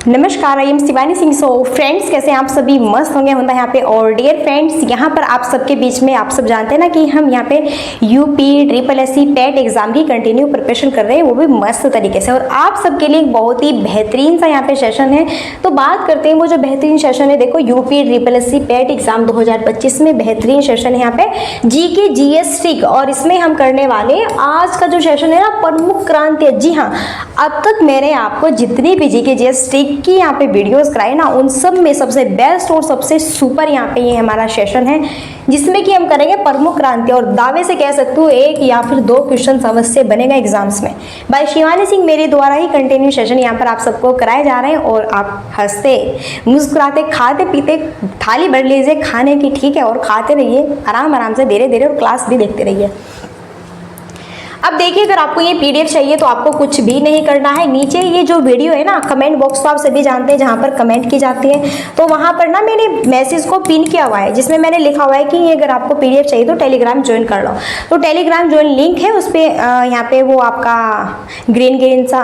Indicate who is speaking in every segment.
Speaker 1: नमस्कार, I am Shivani Singh. So friends, कैसे हैं आप सभी? मस्त होंगे होता है यहाँ पे। और डियर फ्रेंड्स, यहाँ पर आप सबके बीच में आप सब जानते हैं ना कि हम यहाँ पे UP triple SC TET exam की कंटिन्यू प्रिपरेशन कर रहे हैं, वो भी मस्त तरीके से। और आप सबके लिए एक बहुत ही बेहतरीन सा यहाँ पे सेशन है। तो बात करते हैं वो जो बेहतरीन सेशन है। देखो, UP triple SC TET exam 2025 में बेहतरीन सेशन है यहाँ पे जीके जीएस ट्रिक। और इसमें हम करने वाले आज का जो सेशन है ना, प्रमुख क्रांति। जी हाँ, अब तक मैंने आपको जितनी भी जीके जीएस ट्रिक की यहाँ पे वीडियोस कराए ना, उन सब में सबसे बेस्ट और सबसे सुपर यहाँ पे ये हमारा सेशन है, जिसमें कि हम करेंगे प्रमुख क्रांति। और दावे से कह सकते हो एक या फिर दो क्वेश्चन अवश्य बनेगा एग्जाम्स में। बाय शिवानी सिंह मेरे द्वारा ही कंटिन्यू सेशन यहाँ पर आप सबको कराए जा रहे हैं। और आप हंसते मुस्कुराते खाते पीते थाली भर लीजिए खाने की, ठीक है, और खाते रहिए आराम आराम से, धीरे धीरे, और क्लास भी देखते रहिए। अब देखिए, अगर आपको ये पीडीएफ चाहिए तो आपको कुछ भी नहीं करना है। नीचे ये जो वीडियो है ना, कमेंट बॉक्स तो आप सभी जानते हैं जहाँ पर कमेंट की जाती है, तो वहाँ पर ना मैंने मैसेज को पिन किया हुआ है, जिसमें मैंने लिखा हुआ है कि अगर आपको पीडीएफ चाहिए तो टेलीग्राम ज्वाइन कर लो। तो टेलीग्राम ज्वाइन लिंक है, उस पर यहाँ पे वो आपका ग्रीन सा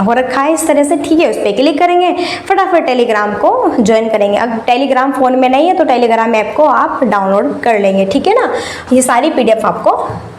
Speaker 1: हो रखा है इस तरह से, ठीक है। उस पर क्लिक करेंगे, फटाफट टेलीग्राम को ज्वाइन करेंगे। अगर टेलीग्राम फ़ोन में नहीं है तो टेलीग्राम ऐप को आप डाउनलोड कर लेंगे, ठीक है ना। ये सारी पीडीएफ आपको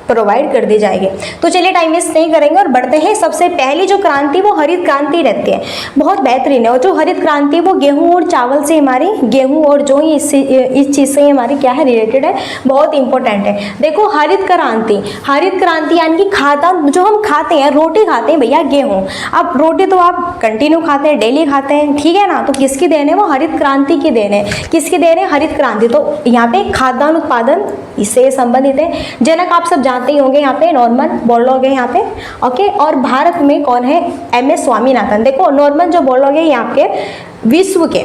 Speaker 1: प्रोवाइड कर दी जाएगी। तो चलिए टाइम वेस्ट नहीं करेंगे और बढ़ते हैं। सबसे पहली जो क्रांति वो हरित क्रांति रहती है, बहुत बेहतरीन है। और जो हरित क्रांति वो गेहूं और चावल से, हमारी गेहूं और जो इस चीज़ से हमारी क्या है रिलेटेड है, बहुत इंपॉर्टेंट है। देखो, हरित क्रांति यानी कि खाता जो हम खाते हैं, रोटी खाते हैं भैया, गेहूँ। अब रोटी तो आप कंटिन्यू खाते हैं, डेली खाते हैं, ठीक है ना। तो किसकी देन है? वो हरित क्रांति की देन है। किसकी देन है? हरित क्रांति। तो यहाँ पे खाद्यान्न उत्पादन इससे संबंधित है। जनक आप सब जानते ही होंगे, यहाँ पे नॉर्मन बोरलॉग है यहाँ पे, ओके। और भारत में कौन है? एम.एस. स्वामीनाथन। देखो, नॉर्मन जो बोरलॉग है यहाँ पे विश्व के,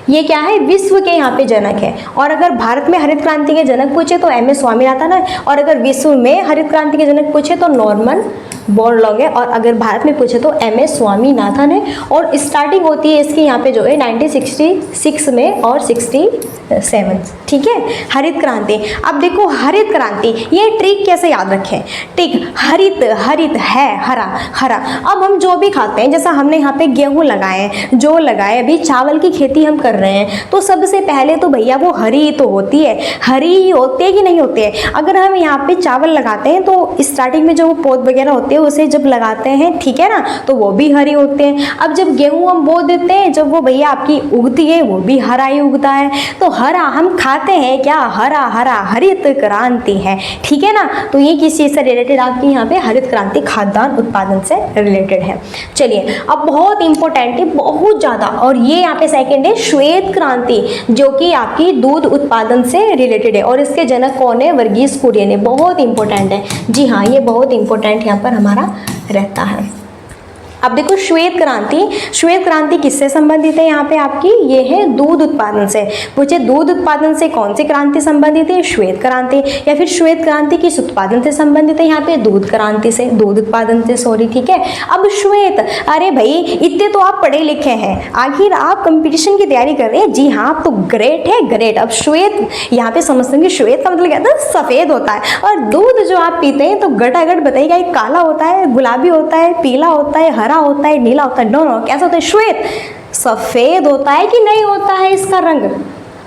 Speaker 1: ये क्या है? विश्व के यहाँ पे जनक है। और अगर भारत में हरित क्रांति के जनक पूछे तो एम.एस. स्वामीनाथन है, और अगर विश्व में हरित क्रांति के जनक पूछे तो नॉर्मन बोरलॉग है, और अगर भारत में पूछे तो एम.एस. स्वामीनाथन है। और स्टार्टिंग होती है इसकी यहाँ पे जो है 1966 में और 67, ठीक है, हरित क्रांति। अब देखो, हरित क्रांति ये ट्रिक कैसे याद रखें? ठीक, हरित है हरा। अब हम जो भी खाते हैं, जैसा हमने यहाँ पे गेहूँ लगाए, जो लगाए, अभी चावल की खेती हम कर रहे हैं, तो सबसे पहले तो भैया वो हरी तो होती है, हरी होती है कि नहीं होती है? अगर हम यहाँ पे चावल लगाते हैं तो स्टार्टिंग में जो पौध वगैरह होते हैं उसे जब लगाते हैं, ठीक है ना, तो वो भी हरी होते हैं। अब जब गेहूँ हम बो देते हैं, जब वो भैया आपकी उगती है, वो भी हरा ही उगता है। तो हरा हम खाते हैं क्या? हरा हरित क्रांति है, ठीक है ना। तो ये किस चीज़ से रिलेटेड? आपकी यहाँ पे हरित क्रांति खाद्यान्न उत्पादन से रिलेटेड है। चलिए, अब बहुत इंपॉर्टेंट है, बहुत ज़्यादा। और ये यहाँ पे सेकेंड है श्वेत क्रांति, जो कि आपकी दूध उत्पादन से रिलेटेड है। और इसके जनक कौन है? वर्गीस कुरियन है। बहुत इंपॉर्टेंट है, जी हाँ, ये बहुत इंपॉर्टेंट यहाँ पर हमारा रहता है। अब देखो, श्वेत क्रांति किससे संबंधित है? यहाँ पे आपकी ये है दूध उत्पादन से। पूछे दूध उत्पादन से कौन सी क्रांति संबंधित है? श्वेत क्रांति। या फिर श्वेत क्रांति किस उत्पादन से संबंधित है? यहाँ पे दूध क्रांति से, दूध उत्पादन से, सॉरी, ठीक है। अब श्वेत, अरे भाई इतने तो आप पढ़े लिखे हैं, आखिर आप कंपटीशन की तैयारी कर रहे हैं, जी हाँ, आप तो ग्रेट है, ग्रेट। अब श्वेत यहाँ पे समझते हैं कि श्वेत का मतलब क्या था? सफेद होता है। और दूध जो आप पीते हैं तो गटागट बताइएगा, ये काला होता है, गुलाबी होता है, पीला होता है, हरा होता है, नीला होता है? नो, कैसा होता है? श्वेत सफेद होता है कि नहीं होता है इसका रंग?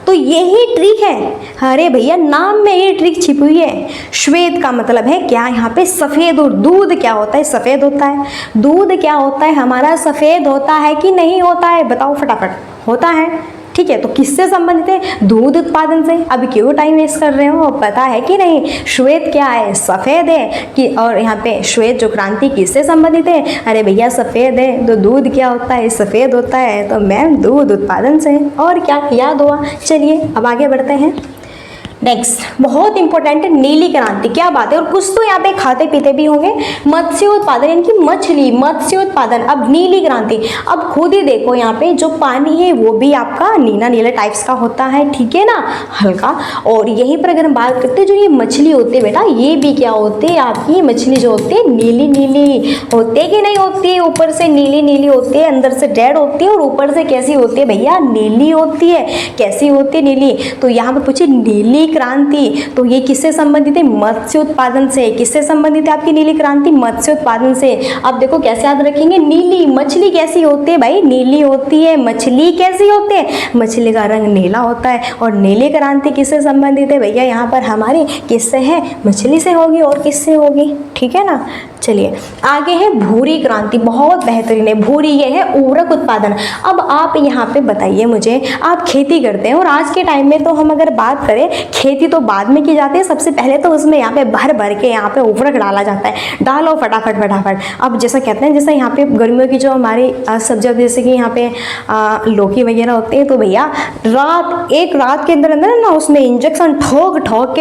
Speaker 1: तो यही ट्रिक है। अरे भैया, नाम में ये ट्रिक छिपी हुई है। श्वेत का मतलब है क्या? यहाँ पे सफेद। और दूध क्या होता है? सफेद होता है। दूध क्या होता है हमारा? सफेद होता है कि नहीं होता है? बताओ फटाफट। होता है, ठीक है। तो किससे संबंधित है? दूध उत्पादन से। अब क्यों टाइम वेस्ट कर रहे हो? पता है कि नहीं? श्वेत क्या है? सफ़ेद है कि। और यहाँ पे श्वेत जो क्रांति किससे संबंधित है? अरे भैया सफ़ेद है, तो दूध क्या होता है? सफ़ेद होता है, तो मैम दूध उत्पादन से। और क्या याद हुआ? चलिए अब आगे बढ़ते हैं। नेक्स्ट बहुत इंपॉर्टेंट है नीली क्रांति। क्या बात है। और कुछ तो यहाँ पे खाते पीते भी होंगे। मत्स्य उत्पादन यानी कि मछली, मत्स्य उत्पादन। अब नीली क्रांति, अब खुद ही देखो यहाँ पे जो पानी है वो भी आपका नीले टाइप्स का होता है, ठीक है ना, हल्का। और यहीं पर अगर हम बात करते हैं जो ये मछली होती है बेटा, ये भी क्या होती है? आपकी मछली जो होती है नीली होती है कि नहीं होती है? ऊपर से नीली होती है, अंदर से रेड होती है, और ऊपर से कैसी होती है भैया? नीली होती है। कैसी होती है? नीली। तो यहाँ पर पूछे नीली क्रांति, तो ये किससे संबंधित है? मत्स्य उत्पादन से। किससे संबंधित है आपकी नीली क्रांति? मत्स्य उत्पादन से। अब देखो कैसे याद रखेंगे, नीली मछली कैसी होती है भाई? नीली होती है। मछली कैसी होती है? मछली का रंग नीला होता है। और नीली क्रांति किससे संबंधित है भैया? यहाँ पर हमारी किससे है? मछली से होगी। और किससे होगी? ठीक है ना। चलिए आगे है भूरी क्रांति, बहुत बेहतरीन है। भूरी ये है उर्वरक उत्पादन। अब आप यहाँ पे बताइए मुझे, आप खेती करते हैं और आज के टाइम में तो हम अगर बात करें, खेती तो बाद में की जाती है, सबसे पहले तो उसमें यहाँ पे भर भर के यहाँ पे उर्वरक डाला जाता है। डालो फटाफट फटाफट। अब जैसा कहते हैं, जैसे यहाँ पे गर्मियों की जो हमारी सब्जियाँ, जैसे कि यहाँ पे लौकी वगैरह होते हैं, तो भैया एक रात के अंदर अंदर ना उसमें इंजेक्शन ठोक ठोक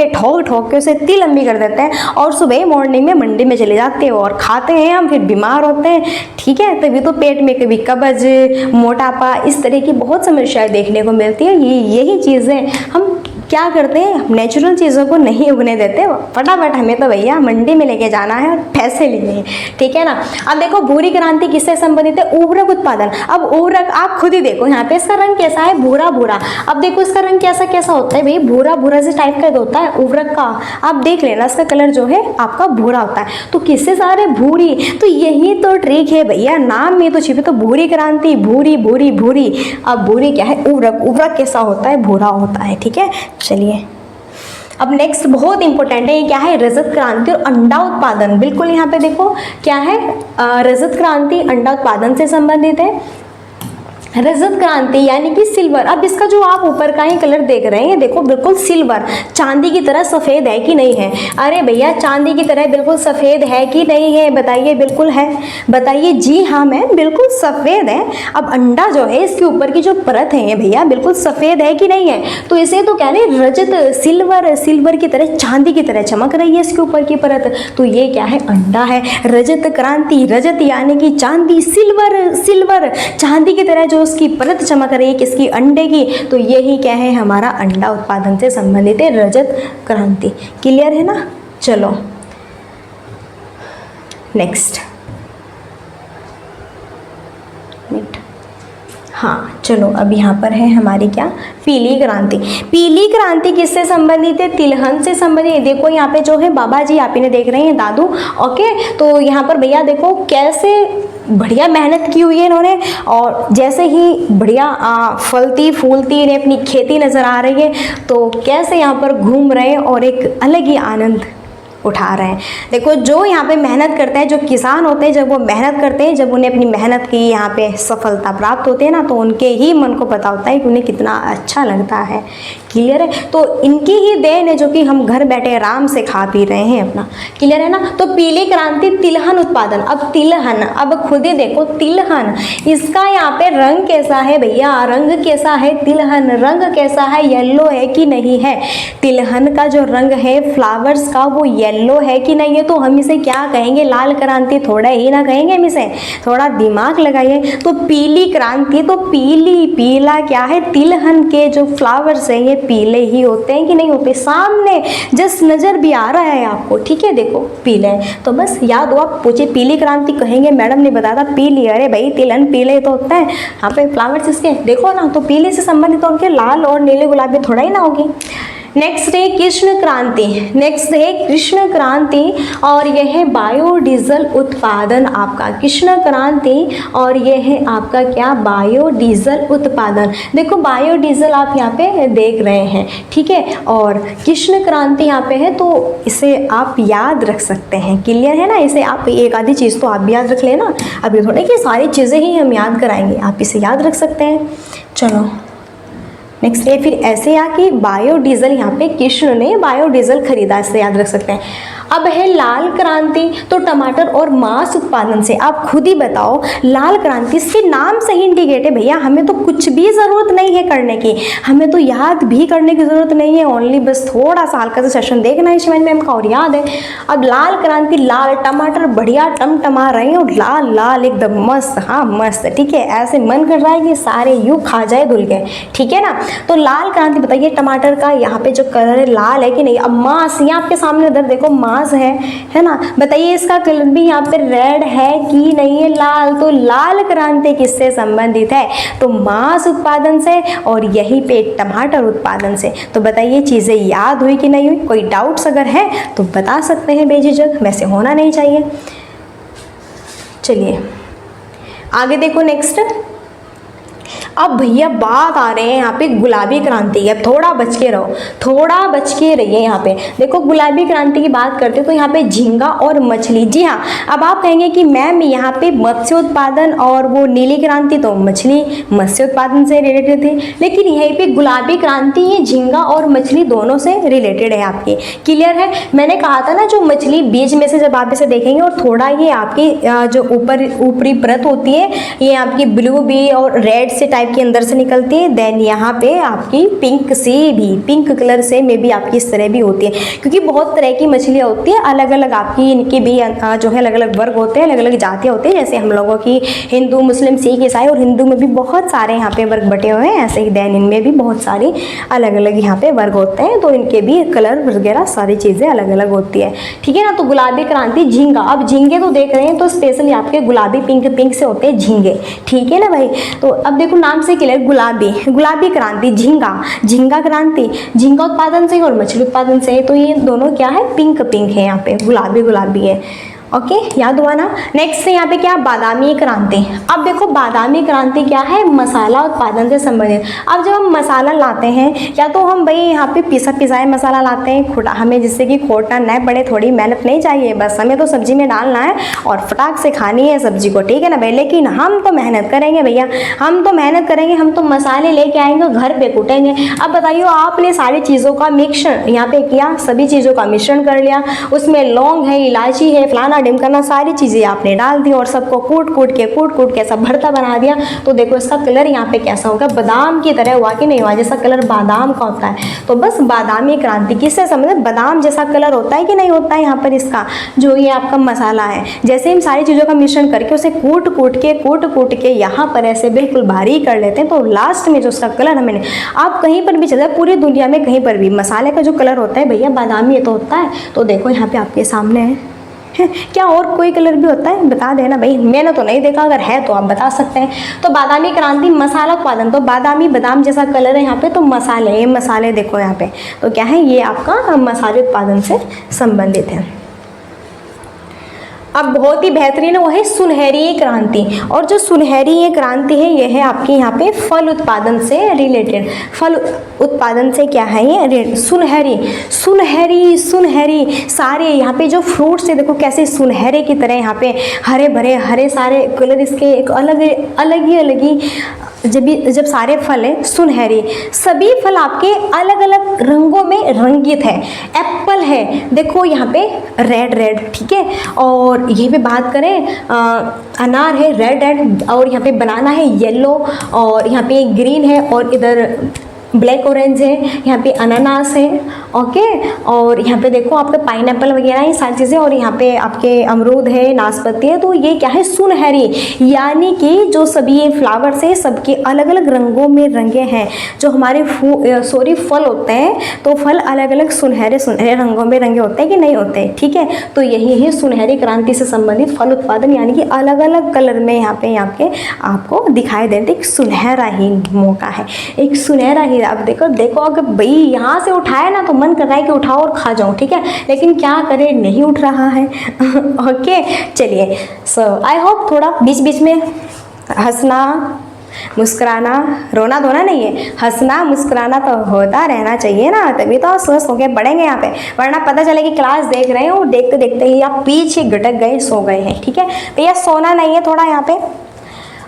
Speaker 1: के उसे इतनी लंबी कर देते हैं और सुबह मॉर्निंग में मंडी में चले जाते हैं और खाते हैं हम, फिर बीमार होते हैं। ठीक है, तभी तो पेट में कभी कब्ज, मोटापा, इस तरह की बहुत समस्याएं देखने को मिलती है। यही चीज़ें हम क्या करते हैं, नेचुरल चीज़ों को नहीं उगने देते। फटाफट हमें तो भैया मंडी में लेके जाना है और पैसे लेने हैं। ठीक है ना। अब देखो भूरी क्रांति किससे संबंधित है? उर्वरक उत्पादन। अब उर्वरक आप खुद ही देखो, यहाँ पे इसका रंग कैसा है? भूरा भूरा। अब देखो इसका रंग कैसा कैसा होता है भाई? भूरा भूरा से टाइप का होता है उर्वरक का। आप देख लेना, इसका कलर जो है आपका भूरा होता है। तो किससे सारे? भूरी। तो यही तो ट्रिक है भैया, नाम में तो छिपे। तो भूरी क्रांति, भूरी भूरी भूरी। अब भूरी क्या है? उर्वरक। उर्वरक कैसा होता है? भूरा होता है। ठीक है, चलिए अब नेक्स्ट बहुत इंपॉर्टेंट है, ये क्या है? रजत क्रांति और अंडा उत्पादन। बिल्कुल यहाँ पे देखो क्या है, रजत क्रांति अंडा उत्पादन से संबंधित है। रजत क्रांति यानी कि सिल्वर। अब इसका जो आप ऊपर का ही कलर देख रहे हैं, देखो बिल्कुल सिल्वर, चांदी की तरह सफ़ेद है कि नहीं है? अरे भैया चांदी की तरह बिल्कुल सफ़ेद है कि नहीं है? बताइए, बिल्कुल है। बताइए जी हाँ मैम, बिल्कुल सफ़ेद है। अब अंडा जो है, इसके ऊपर की जो परत है भैया, बिल्कुल सफ़ेद है कि नहीं है? तो इसे तो कह रहे रजत, सिल्वर की तरह, चांदी की तरह चमक रही है इसके ऊपर की परत। तो ये क्या है? अंडा है। रजत क्रांति, रजत यानी कि चांदी, सिल्वर चांदी की तरह जो उसकी परत चमक रही है, किसकी? अंडे की। तो यही क्या है? हमारा अंडा उत्पादन से संबंधित है रजत क्रांति। क्लियर है ना। चलो नेक्स्ट, हाँ चलो अब यहाँ पर है हमारी क्या? पीली क्रांति। पीली क्रांति किससे संबंधित है? तिलहन से संबंधित है। देखो यहाँ पे जो है बाबा जी, आप इन्हें देख रहे हैं, दादू। ओके, तो यहाँ पर भैया देखो कैसे बढ़िया मेहनत की हुई है इन्होंने, और जैसे ही बढ़िया फलती फूलती इन्हें अपनी खेती नज़र आ रही है, तो कैसे यहाँ पर घूम रहे हैं और एक अलग ही आनंद उठा रहे हैं। देखो जो यहाँ पे मेहनत करते हैं, जो किसान होते हैं, जब वो मेहनत करते हैं, जब उन्हें अपनी मेहनत की यहाँ पे सफलता प्राप्त होती है ना, तो उनके ही मन को पता होता है कि उन्हें कितना अच्छा लगता है। क्लियर है। तो इनकी ही देन है जो कि हम घर बैठे आराम से खा पी रहे हैं अपना। क्लियर है ना। तो पीली क्रांति, तिलहन उत्पादन। अब तिलहन, अब खुद ही देखो तिलहन, इसका यहाँ पे रंग कैसा है भैया? रंग कैसा है? तिलहन रंग कैसा है? येलो है कि नहीं है? तिलहन का जो रंग है फ्लावर्स का, वो येलो है कि नहीं है? तो हम इसे क्या कहेंगे? लाल क्रांति थोड़ा ही ना कहेंगे हम इसे, थोड़ा दिमाग लगाइए। तो पीली क्रांति, तो पीली, पीला क्या है? तिलहन के जो फ्लावर्स हैं ये पीले ही होते हैं कि नहीं होते? सामने जस्ट नजर भी आ रहा है आपको, ठीक है, देखो पीले हैं। तो बस याद हो, आप पूछे पीली क्रांति कहेंगे मैडम ने बताया था पीली, अरे भाई तिलहन पीले तो होता है, यहाँ पे फ्लावर्स इसके देखो ना, तो पीले से संबंधित तो उनके लाल और नीले गुलाबी थोड़ा ही ना होगी। नेक्स्ट है कृष्ण क्रांति। नेक्स्ट है कृष्ण क्रांति और यह है बायोडीजल उत्पादन आपका। कृष्ण क्रांति और यह है आपका क्या? बायोडीजल उत्पादन। देखो बायोडीजल आप यहाँ पे देख रहे हैं, ठीक है, और कृष्ण क्रांति यहाँ पे है, तो इसे आप याद रख सकते हैं। क्लियर है ना। इसे आप एक आधी चीज़ तो आप भी याद रख लेना, अभी थोड़े कि सारी चीज़ें ही हम याद कराएंगे, आप इसे याद रख सकते हैं। चलो नेक्स्ट है फिर ऐसे आ कि बायोडीजल, यहाँ पे कृष्ण ने बायोडीजल खरीदा, इससे याद रख सकते हैं। अब है लाल क्रांति, तो टमाटर और मांस उत्पादन से। आप खुद ही बताओ, लाल क्रांति, इसके नाम से ही इंडिकेट है भैया, हमें तो कुछ भी ज़रूरत नहीं है करने की, हमें तो याद भी करने की ज़रूरत नहीं है, ओनली बस थोड़ा सा हल्का सा सेशन देखना है शिवानी मैम का और याद है। अब लाल क्रांति, लाल टमाटर बढ़िया टमटमा रहे हैं और लाल लाल एकदम मस्त, हाँ मस्त, ठीक है, ऐसे मन कर रहा है कि सारे यूँ खा जाए धुल के, ठीक है ना। तो लाल क्रांति बताइए, टमाटर का यहाँ पे जो कलर है लाल है कि नहीं। अब मांस, यहाँ आपके सामने उधर देखो मांस मास है ना। बताइए इसका कलर भी यहाँ पे रेड है कि नहीं है, लाल। तो लाल क्रांति किससे संबंधित है, तो मांस उत्पादन से, और यहीं पे टमाटर उत्पादन से। तो बताइए चीज़ें याद हुई कि नहीं हुई, कोई डाउट्स अगर है तो बता सकते हैं बेझिझक, वैसे होना नहीं चाहिए। चलिए आगे देखो नेक्स्ट। अब भैया बात आ रहे हैं यहाँ पे गुलाबी क्रांति की। अब थोड़ा बच के रहो, थोड़ा बच के रहिए। यहाँ पे देखो गुलाबी क्रांति की बात करते तो यहाँ पे झींगा और मछली। जी हाँ, अब आप कहेंगे कि मैम यहाँ पे मत्स्य उत्पादन और वो नीली क्रांति तो मछली मत्स्य उत्पादन से रिलेटेड थी, लेकिन यहीं पे गुलाबी क्रांति ये झींगा और मछली दोनों से रिलेटेड है आपके। क्लियर है। मैंने कहा था ना जो मछली बीज में से जब आप इसे देखेंगे और थोड़ा ये आपकी जो ऊपरी परत होती है ये आपकी ब्लू भी और रेड से टाइप के अंदर से निकलती है, देन यहाँ पे आपकी पिंक से भी, पिंक कलर से में भी आपकी इस तरह भी होती है, क्योंकि बहुत तरह की मछलियाँ होती है अलग अलग आपकी, इनके भी जो है अलग अलग वर्ग होते हैं, अलग अलग जातियाँ होती है। जैसे हम लोगों की हिंदू मुस्लिम सिख ईसाई और हिंदू में भी बहुत सारे यहाँ पे वर्ग बटे हुए हैं, ऐसे ही देन इनमें भी बहुत सारी अलग अलग यहाँ पे वर्ग होते हैं, तो इनके भी कलर वगैरह सारी चीज़ें अलग अलग होती है। ठीक है ना। तो गुलाबी क्रांति झींगा, अब झींगे तो देख रहे हैं तो स्पेशली आपके गुलाबी पिंक से होते हैं झींगे। ठीक है ना भाई। तो अब देखो नाम से क्लियर, गुलाबी क्रांति झींगा क्रांति, झींगा उत्पादन से और मछली उत्पादन से, तो ये दोनों क्या है, पिंक है, यहाँ पे गुलाबी है। ओके, याद हुआ ना। नेक्स्ट है यहाँ पे क्या, बादामी क्रांति। अब देखो बादामी क्रांति क्या है, मसाला उत्पादन से संबंधित। अब जब हम मसाला लाते हैं या तो हम भाई यहाँ पे पिसाया मसाला लाते हैं, हमें जिससे कि खोटना न पड़े, थोड़ी मेहनत नहीं चाहिए, बस हमें तो सब्जी में डालना है और फटाक से खानी है सब्जी को। ठीक है ना भाई। लेकिन हम तो मेहनत करेंगे भैया, हम तो मेहनत करेंगे, हम तो मसाले लेके आएंगे घर पे कूटेंगे। अब बताइए आपने सारी चीज़ों का मिश्रण यहाँ पे किया, सभी चीज़ों का मिश्रण कर लिया, उसमें लौंग है, इलायची है, फलाना करना, सारी चीज़ें आपने डाल दी और सबको कूट के सब भरता बना दिया। तो देखो इसका कलर यहाँ पे कैसा होगा, बादाम की तरह हुआ कि नहीं हुआ, जैसा कलर बादाम का होता है। तो बस बादामी क्रांति किससे संबंधित, बादाम जैसा कलर होता है कि नहीं होता है यहाँ पर इसका, जो ये आपका मसाला है। जैसे हम सारी चीज़ों का मिश्रण करके उसे कूट के यहाँ पर ऐसे बिल्कुल बारीक कर लेते हैं, तो लास्ट में जो उसका कलर हमें, आप कहीं पर भी चले पूरी दुनिया में कहीं पर भी मसाले का जो कलर होता है भैया बादामी तो होता है। तो देखो यहाँ पे आपके सामने है। क्या और कोई कलर भी होता है, बता देना भाई, मैंने तो नहीं देखा, अगर है तो आप बता सकते हैं। तो बादामी क्रांति मसाला उत्पादन, तो बादामी बादाम जैसा कलर है यहाँ पे, तो मसाले, ये मसाले देखो यहाँ पे, तो क्या है ये आपका मसाले उत्पादन से संबंधित है। अब बहुत ही बेहतरीन है वो है सुनहरी क्रांति, और जो सुनहरी ये क्रांति है ये है आपके यहाँ पे फल उत्पादन से रिलेटेड। फल उत्पादन से क्या है ये, सुनहरी सारे यहाँ पे जो फ्रूट्स है देखो कैसे सुनहरे की तरह, यहाँ पे हरे भरे हरे सारे कलर, इसके एक अलग ही जब सारे फल है सुनहरी, सभी फल आपके अलग अलग रंगों में रंगित है। एप्पल है देखो यहाँ पे रेड, ठीक है, और यहीं पे बात करें अनार है रेड, और यहाँ पे बनाना है येलो, और यहाँ पे ग्रीन है, और इधर ब्लैक ऑरेंज है, यहाँ पे अनानास है। ओके, और यहाँ पे देखो आपके पाइनएप्पल वगैरह ये सारी चीज़ें, और यहाँ पे आपके अमरूद है, नाशपाती है। तो ये क्या है, सुनहरी, यानी कि जो सभी ये फ्लावर्स है सबके अलग अलग रंगों में रंगे हैं। जो हमारे फल होते हैं तो फल अलग अलग सुनहरे रंगों में रंगे होते हैं कि नहीं होते, ठीक है। तो यही है सुनहरी क्रांति से संबंधित फल उत्पादन, यानी कि अलग अलग कलर में यहाँ पे आपको दिखाई देते एक सुनहरा ही मौका है, एक सुनहरा ही। अब देखो अगर भाई यहाँ से उठाए ना तो मन कर रहा है कि उठाओ और खा जाऊँ, ठीक है, लेकिन क्या करें नहीं उठ रहा है। ओके चलिए, सो आई होप थोड़ा बीच बीच में हंसना मुस्कुराना, रोना धोना नहीं है, हंसना मुस्कुराना तो होता रहना चाहिए ना, तभी तो आप स्वस्थ होके बढ़ेंगे यहाँ पे। वरना पता चले कि क्लास देख रहे हो, देखते देखते ही आप पीछे गटक गए, सो गए हैं, ठीक है भैया, सोना नहीं है थोड़ा यहाँ पे।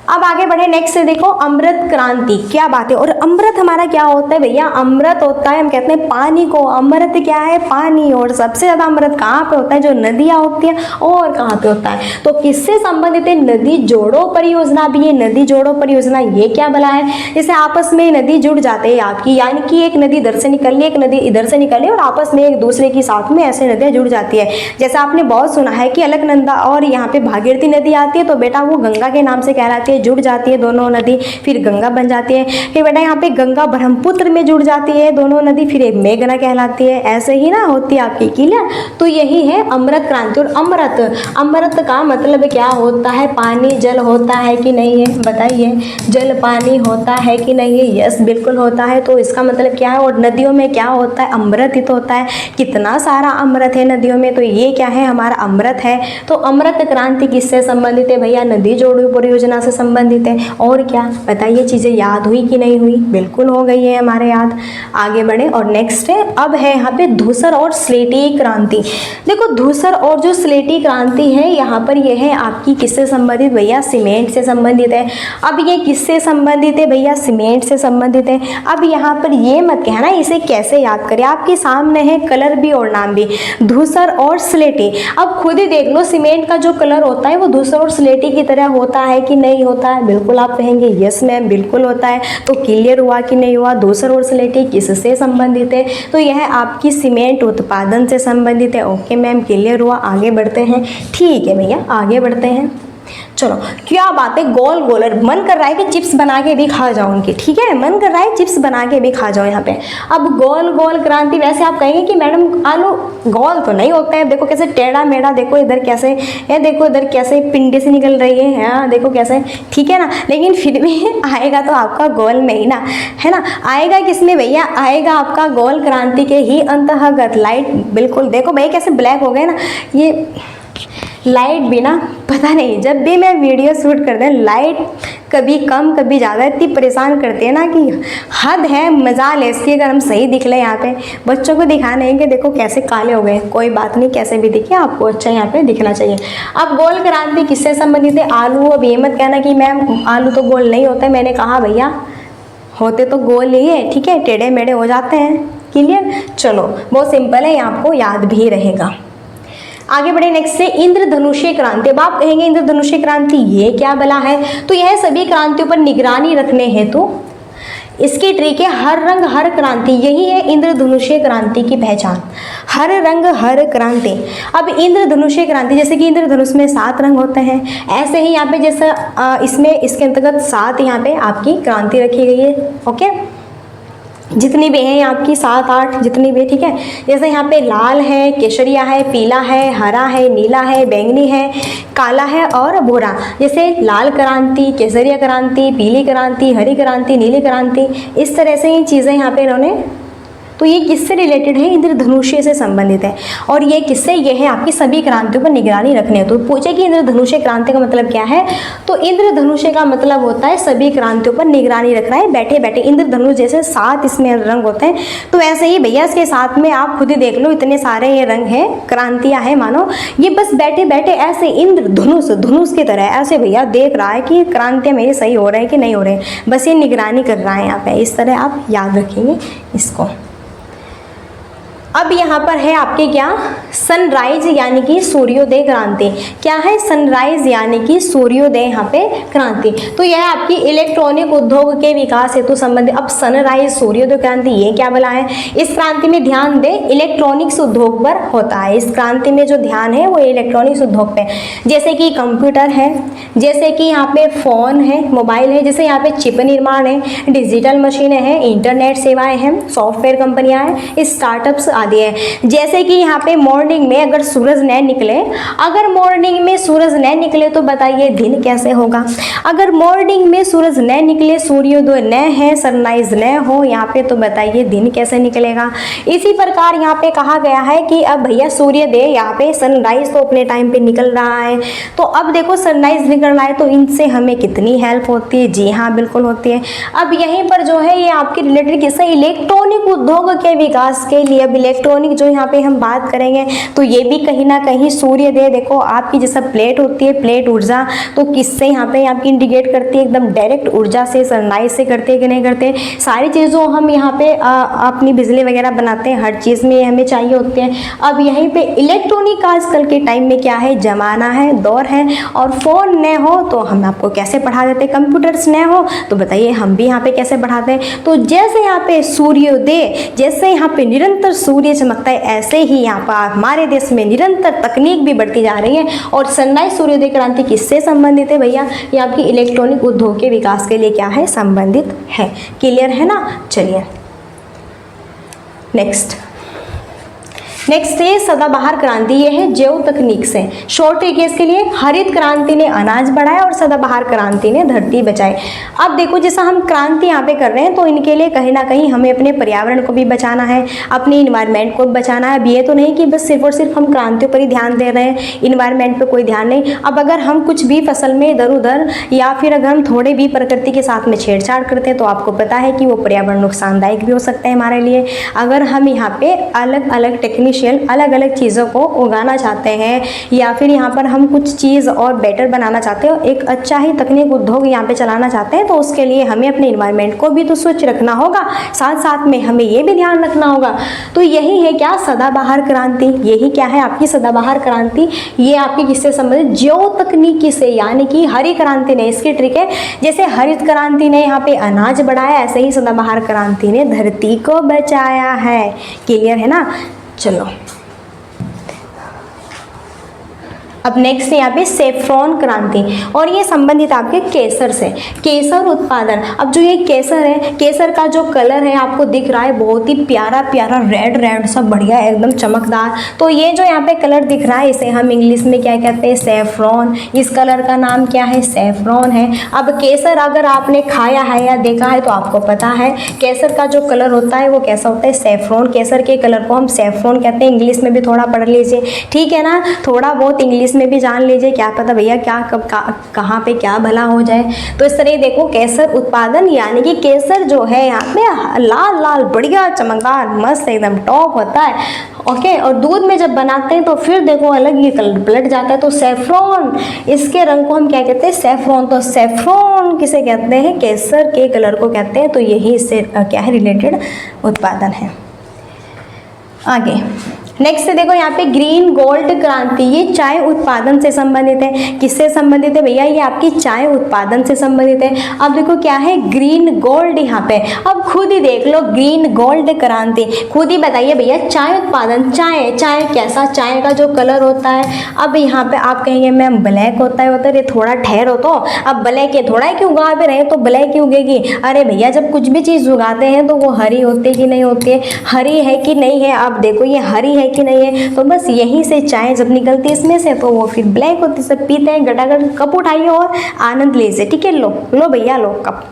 Speaker 1: अब आगे बढ़े, नेक्स्ट से देखो अमृत क्रांति, क्या बात है। और अमृत हमारा क्या होता है भैया, अमृत होता है, हम कहते हैं पानी को, अमृत क्या है, पानी। और सबसे ज्यादा अमृत कहाँ पे होता है, जो नदियाँ होती हैं, और कहाँ पे होता है, तो किससे संबंधित है, नदी जोड़ो परियोजना भी है। नदी जोड़ो परियोजना ये क्या भला है, जैसे आपस में नदी जुड़ जाते हैं आपकी, यानी कि एक नदी इधर से निकल ली, एक नदी इधर से निकली, और आपस में एक दूसरे के साथ में ऐसे नदियाँ जुड़ जाती है। जैसे आपने बहुत सुना है कि अलकनंदा और यहाँ पे भागीरथी नदी आती है, तो बेटा वो गंगा के नाम से कहलाती है, पे जुड़ जाती है दोनों नदी, फिर गंगा बन जाती है। फिर बेटा यहाँ पे गंगा ब्रह्मपुत्र में जुड़ जाती है दोनों नदी, फिर एक मेघना कहलाती है। ऐसे ही ना होती है आपकी, क्लियर। तो यही है अमृत क्रांति। और अमृत का मतलब क्या होता है? पानी जल होता है कि नहीं है, बताइए। जल पानी होता है कि नहीं है? यस बिल्कुल होता है। तो इसका मतलब क्या है? और नदियों में क्या होता है? अमृत ही तो होता है। कितना सारा अमृत है नदियों में, तो ये क्या है? हमारा अमृत है। तो अमृत क्रांति किससे संबंधित है भैया? नदी जोड़ो परियोजना से संबंधित है। और क्या बताइए, चीज़ें याद हुई कि नहीं हुई? बिल्कुल हो गई है हमारे याद। आगे बढ़े और नेक्स्ट है, अब है यहाँ पे धूसर और स्लेटी क्रांति। देखो धूसर और जो स्लेटी क्रांति है यहाँ पर यह है आपकी किससे संबंधित भैया? सीमेंट से संबंधित है। अब ये किससे संबंधित है भैया? सीमेंट से संबंधित है। अब यहाँ पर ये मत कहना इसे कैसे याद करें, आपके सामने है कलर भी और नाम भी, धूसर और स्लेटी। अब खुद ही देख लो, सीमेंट का जो कलर होता है वो धूसर और स्लेटी की तरह होता है कि नहीं होता है? बिल्कुल आप कहेंगे यस मैम बिल्कुल होता है। तो क्लियर हुआ कि नहीं हुआ? धूसर और स्लेटी किससे संबंधित है? तो यह आपकी सीमेंट उत्पादन से संबंधित है। ओके मैम क्लियर हुआ। आगे बढ़ते हैं। ठीक है भैया आगे बढ़ते हैं। चलो क्या बात है, गोल गोलर मन कर रहा है कि चिप्स बना के भी खा जाओ उनकी, ठीक है, मन कर रहा है चिप्स बना के भी खा जाओ यहाँ पे। अब गोल गोल क्रांति, वैसे आप कहेंगे कि मैडम आलू गोल तो नहीं होता है, देखो कैसे टेढ़ा मेढ़ा, देखो इधर कैसे है, देखो इधर कैसे पिंडी से निकल रही है, हाँ देखो कैसे, ठीक है ना, लेकिन फिर भी आएगा तो आपका गोल में ही ना, है ना। आएगा किसमें भैया? आएगा आपका गोल क्रांति के ही अंतर्गत। लाइट बिल्कुल देखो भैया कैसे ब्लैक हो गए ना, ये लाइट भी ना पता नहीं, जब भी मैं वीडियो शूट करते हैं लाइट कभी कम कभी ज़्यादा इतनी परेशान करते हैं ना कि हद है। मजाल है इसकी, अगर हम सही दिख ले यहाँ पे बच्चों को दिखाने हैं कि देखो कैसे काले हो गए, कोई बात नहीं कैसे भी दिखे आपको अच्छा यहाँ पे दिखना चाहिए। अब गोल क्रांति किससे संबंधित है? आलू। अब ये मत कहना कि मैम आलू तो गोल नहीं होता है, मैंने कहा भैया होते तो गोल ही है, ठीक है, टेढ़े मेढ़े हो जाते हैं। क्लियर। चलो बहुत सिंपल है, आपको याद भी रहेगा। आगे बढ़े नेक्स्ट से इंद्रधनुषीय क्रांति। अब आप कहेंगे इंद्रधनुषीय क्रांति ये क्या बला है? तो यह सभी क्रांतियों पर निगरानी रखने हेतु इसकी ट्रिक है हर रंग हर क्रांति। यही है इंद्रधनुषीय क्रांति की पहचान, हर रंग हर क्रांति। अब इंद्रधनुषीय क्रांति, जैसे कि इंद्रधनुष में 7 रंग होते हैं, ऐसे ही यहाँ पे जैसा इसमें इसके अंतर्गत 7 यहाँ पे आपकी क्रांति रखी गई है। ओके, जितनी भी हैं आपकी 7-8 जितनी भी, ठीक है। जैसे यहाँ पे लाल है, केसरिया है, पीला है, हरा है, नीला है, बैंगनी है, काला है और भूरा। जैसे लाल क्रांति, केसरिया क्रांति, पीली क्रांति, हरी क्रांति, नीली क्रांति, इस तरह से ये चीज़ें यहाँ पे इन्होंने, तो ये किससे रिलेटेड है? इंद्रधनुषीय से संबंधित है। और ये किससे? ये है आपकी सभी क्रांतियों पर निगरानी रखने। तो पूछे कि इंद्रधनुषीय क्रांति का मतलब क्या है? तो इंद्रधनुषीय का मतलब होता है सभी क्रांतियों पर निगरानी रखना है बैठे बैठे। इंद्रधनुष जैसे 7 इसमें रंग होते हैं, तो ऐसे ही भैया इसके साथ में आप खुद ही देख लो इतने सारे ये रंग हैं, क्रांतियाँ हैं, मानो ये बस बैठे बैठे ऐसे इंद्रधनुष धनुष की तरह ऐसे भैया देख रहा है कि क्रांतियाँ मेरी सही हो रहे हैं कि नहीं हो रहे हैं, बस ये निगरानी कर रहा है यहाँ पे। इस तरह आप याद रखेंगे इसको। अब यहाँ पर है आपके क्या? सनराइज यानी कि सूर्योदय क्रांति। क्या है? सनराइज यानी कि सूर्योदय यहाँ पे क्रांति। तो यह आपकी इलेक्ट्रॉनिक उद्योग के विकास हेतु संबंधित। अब सनराइज सूर्योदय क्रांति ये क्या बला है? इस क्रांति में ध्यान दे इलेक्ट्रॉनिक्स उद्योग पर होता है। इस क्रांति में जो ध्यान है वो इलेक्ट्रॉनिक्स उद्योग पे, जैसे कि कंप्यूटर है, जैसे कि यहाँ पे फोन है, मोबाइल है, जैसे यहाँ पे चिप निर्माण है, डिजिटल मशीनें हैं, इंटरनेट सेवाएं हैं, सॉफ्टवेयर कंपनियां हैं, स्टार्टअप्स आदि है। जैसे कि यहाँ पे मॉर्निंग में अगर सूरज न निकले, अगर मॉर्निंग में सूरज न निकले तो बताइए दिन कैसे होगा? अगर मॉर्निंग में सूरज न निकले, सूर्योदय न है, सनराइज न हो यहाँ पे, तो बताइए दिन कैसे निकलेगा? इसी प्रकार यहाँ पे कहा गया है कि अब भैया सूर्योदय यहाँ पे सनराइज तो अपने टाइम पे निकल रहा है, तो अब देखो सनराइज निकल रहा है तो इनसे हमें कितनी हेल्प होती है? जी हाँ बिल्कुल होती है। अब यहीं पर जो है ये आपकी रिलेटेड किससे? इलेक्ट्रॉनिक उद्योग के विकास के लिए। अब इलेक्ट्रॉनिक जो यहाँ पे हम बात करेंगे तो ये भी कहीं ना कहीं सूर्योदय, देखो आपकी जैसा प्लेट होती है, प्लेट ऊर्जा, तो किससे यहाँ पे आपकी इंडिकेट करती है? एकदम डायरेक्ट ऊर्जा से, सनराइज से करते हैं कि नहीं करते? सारी चीज़ों हम यहाँ पे अपनी बिजली वगैरह बनाते हैं, हर चीज़ में हमें चाहिए होते हैं। अब यहीं पे इलेक्ट्रॉनिक आजकल के टाइम में क्या है? जमाना है, दौर है, और फ़ोन न हो तो हम आपको कैसे पढ़ा देते? कंप्यूटर्स न हो तो बताइए हम भी यहाँ पे कैसे पढ़ाते हैं? तो जैसे यहाँ पे सूर्योदय, जैसे यहाँ पे निरंतर सूर्य चमकता है, ऐसे ही यहाँ पर हमारे देश में निरंतर तकनीक भी बढ़ती जा रही है। और सनराइज सूर्योदय क्रांति किससे संबंधित है भैया? ये आपकी इलेक्ट्रॉनिक उद्योग के विकास के लिए क्या है? संबंधित है। क्लियर है ना? चलिए नेक्स्ट है सदाबहार क्रांति। ये है जैव तकनीक से। शॉर्ट ट्रिक है इसके लिए। हरित क्रांति ने अनाज बढ़ाया और सदाबहार क्रांति ने धरती बचाई। अब देखो जैसा हम क्रांति यहाँ पे कर रहे हैं तो इनके लिए कहीं ना कहीं हमें अपने पर्यावरण को भी बचाना है, अपनी इन्वायरमेंट को बचाना है। अब ये तो नहीं कि बस सिर्फ और सिर्फ हम क्रांतियों पर ही ध्यान दे रहे हैं, इन्वायरमेंट पर कोई ध्यान नहीं। अब अगर हम कुछ भी फसल में इधर उधर या फिर अगर हम थोड़े भी प्रकृति के साथ में छेड़छाड़ करते हैं तो आपको पता है कि वो पर्यावरण नुकसानदायक भी हो सकता है हमारे लिए। अगर हम यहाँ पे अलग अलग टेक्निशियन अलग अलग चीज़ों को उगाना चाहते हैं या फिर यहाँ पर हम कुछ चीज़ और बेटर बनाना चाहते हो, एक अच्छा ही तकनीक उद्योग यहाँ पे चलाना चाहते हैं, तो उसके लिए हमें अपने इन्वायरमेंट को भी तो स्वच्छ रखना होगा, साथ साथ में हमें ये भी ध्यान रखना होगा। तो यही है क्या? सदाबहार क्रांति। यही क्या है आपकी सदाबहार क्रांति? ये आपकी किससे संबंधित? जैव तकनीकी से, यानी कि हरित क्रांति ने। इसकी ट्रिक है, जैसे हरित क्रांति ने यहाँ पे अनाज बढ़ाया, ऐसे ही सदाबहार क्रांति ने धरती को बचाया है। क्लियर है ना? चलो अब नेक्स्ट है यहाँ पे सेफ्रॉन क्रांति, और ये संबंधित आपके केसर से। केसर उत्पादन। अब जो ये केसर है, केसर का जो कलर है आपको दिख रहा है बहुत ही प्यारा प्यारा रेड सा बढ़िया एकदम चमकदार। तो ये जो यहाँ पे कलर दिख रहा है इसे हम इंग्लिश में क्या कहते हैं? सेफ्रॉन। इस कलर का नाम क्या है? सेफ्रॉन है। अब केसर अगर आपने खाया है या देखा है तो आपको पता है केसर का जो कलर होता है वो कैसा होता है? सेफ्रॉन। केसर के कलर को हम सेफ्रॉन कहते हैं। इंग्लिश में भी थोड़ा पढ़ लीजिए, ठीक है ना? थोड़ा बहुत इंग्लिश में भी जान लीजिए, क्या पता भैया क्या कब कहाँ पे क्या भला हो जाए। तो इस तरह देखो केसर उत्पादन, यानी कि केसर जो है यहाँ पे लाल लाल बढ़िया चमकदार मस्त एकदम टॉप होता है। ओके, और दूध में जब बनाते हैं तो फिर देखो अलग ही कलर पलट जाता है। तो सेफ्रॉन, इसके रंग को हम क्या कहते हैं? सेफ्रॉन। तो सेफ्रॉन किसे कहते हैं? केसर के कलर को कहते हैं। तो यही इससे क्या है? रिलेटेड उत्पादन है। आगे नेक्स्ट देखो यहाँ पे ग्रीन गोल्ड क्रांति। ये चाय उत्पादन से संबंधित है। किससे संबंधित है भैया? ये आपकी चाय उत्पादन से संबंधित है। अब देखो क्या है? ग्रीन गोल्ड यहाँ पे। अब खुद ही देख लो, ग्रीन गोल्ड क्रांति। खुद ही बताइए भैया, चाय उत्पादन, चाय कैसा? चाय का जो कलर होता है, अब यहाँ पे आप कहेंगे मैम ब्लैक होता है ये थोड़ा ठहरो तो, अब ब्लैक है थोड़ा है कि उगा भी रहे तो ब्लैक ही उगेगी। अरे भैया जब कुछ भी चीज़ उगाते हैं तो वो हरी होती है कि नहीं होती है? हरी है कि नहीं है? अब देखो ये हरी है कि नहीं है? तो बस यहीं से चाय जब निकलती है इसमें से तो वो फिर ब्लैक होती है। सब पीते हैं, गटागट कप उठाइए और आनंद लीजिए, ठीक है? लो भैया लो कप।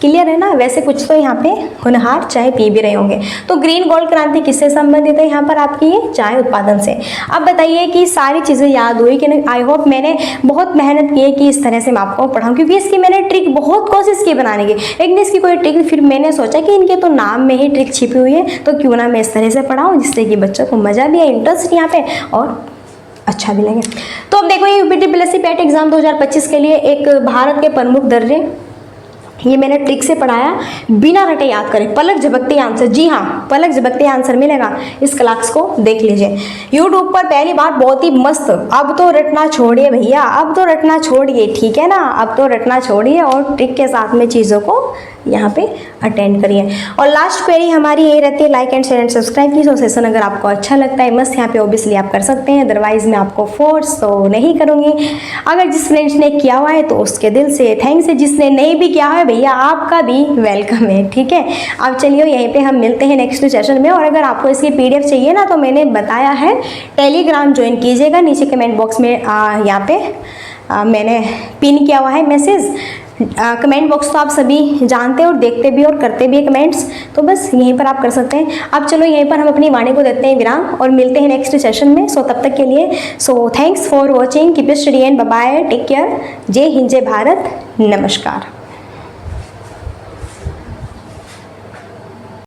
Speaker 1: क्लियर है ना? वैसे कुछ तो यहाँ पे होनहार चाय पी भी रहे होंगे। तो ग्रीन गोल्ड क्रांति किससे संबंधित है? यहाँ पर आपकी ये चाय उत्पादन से। अब बताइए कि सारी चीज़ें याद हुई कि नहीं? आई होप मैंने बहुत मेहनत की है कि इस तरह से मैं आपको पढ़ाऊँ, क्योंकि इसकी मैंने ट्रिक बहुत कोशिश की बनाने की, लेकिन इसकी कोई ट्रिक, फिर मैंने सोचा कि इनके तो नाम में ही ट्रिक छिपी हुई है, तो क्यों ना मैं इस तरह से पढ़ाऊँ जिससे कि बच्चों को मज़ा भी आए, इंटरेस्ट यहाँ पे और अच्छा भी लगे। तो अब देखो ये यूपीटीपीएससी पेट एग्जाम 2025 के लिए एक भारत के प्रमुख दर्जे, ये मैंने ट्रिक से पढ़ाया, बिना रटे याद करें, पलक झपकते आंसर। जी हाँ, पलक झपकते आंसर मिलेगा। इस क्लास को देख लीजिए यूट्यूब पर पहली बार, बहुत ही मस्त। अब तो रटना छोड़िए भैया, अब तो रटना छोड़िए, ठीक है ना? अब तो रटना छोड़िए और ट्रिक के साथ में चीज़ों को यहाँ पे अटेंड करिए। और लास्ट क्वेरी हमारी यही रहती है, like and share and subscribe की। सो सेशन अगर आपको अच्छा लगता है मस्त यहाँ पे ऑब्वियसली आप कर सकते हैं, अदरवाइज मैं आपको फोर्स तो नहीं करूँगी। अगर जिस फ्रेंड्स ने किया हुआ है तो उसके दिल से थैंक्स है, जिसने नहीं भी किया है भैया आपका भी वेलकम है, ठीक है? अब चलिए यहीं पे हम मिलते हैं नेक्स्ट सेशन में। और अगर आपको इसकी PDF चाहिए ना तो मैंने बताया है, टेलीग्राम ज्वाइन कीजिएगा, नीचे कमेंट बॉक्स में यहाँ पे मैंने पिन किया हुआ है मैसेज। कमेंट बॉक्स तो आप सभी जानते हैं और देखते भी और करते भी कमेंट्स, तो बस यहीं पर आप कर सकते हैं। अब चलो यहीं पर हम अपनी वाणी को देते हैं विराम और मिलते हैं नेक्स्ट सेशन में। सो तब तक के लिए thanks for watching, keep study and bye bye, take care. जय हिंद, जय भारत, नमस्कार।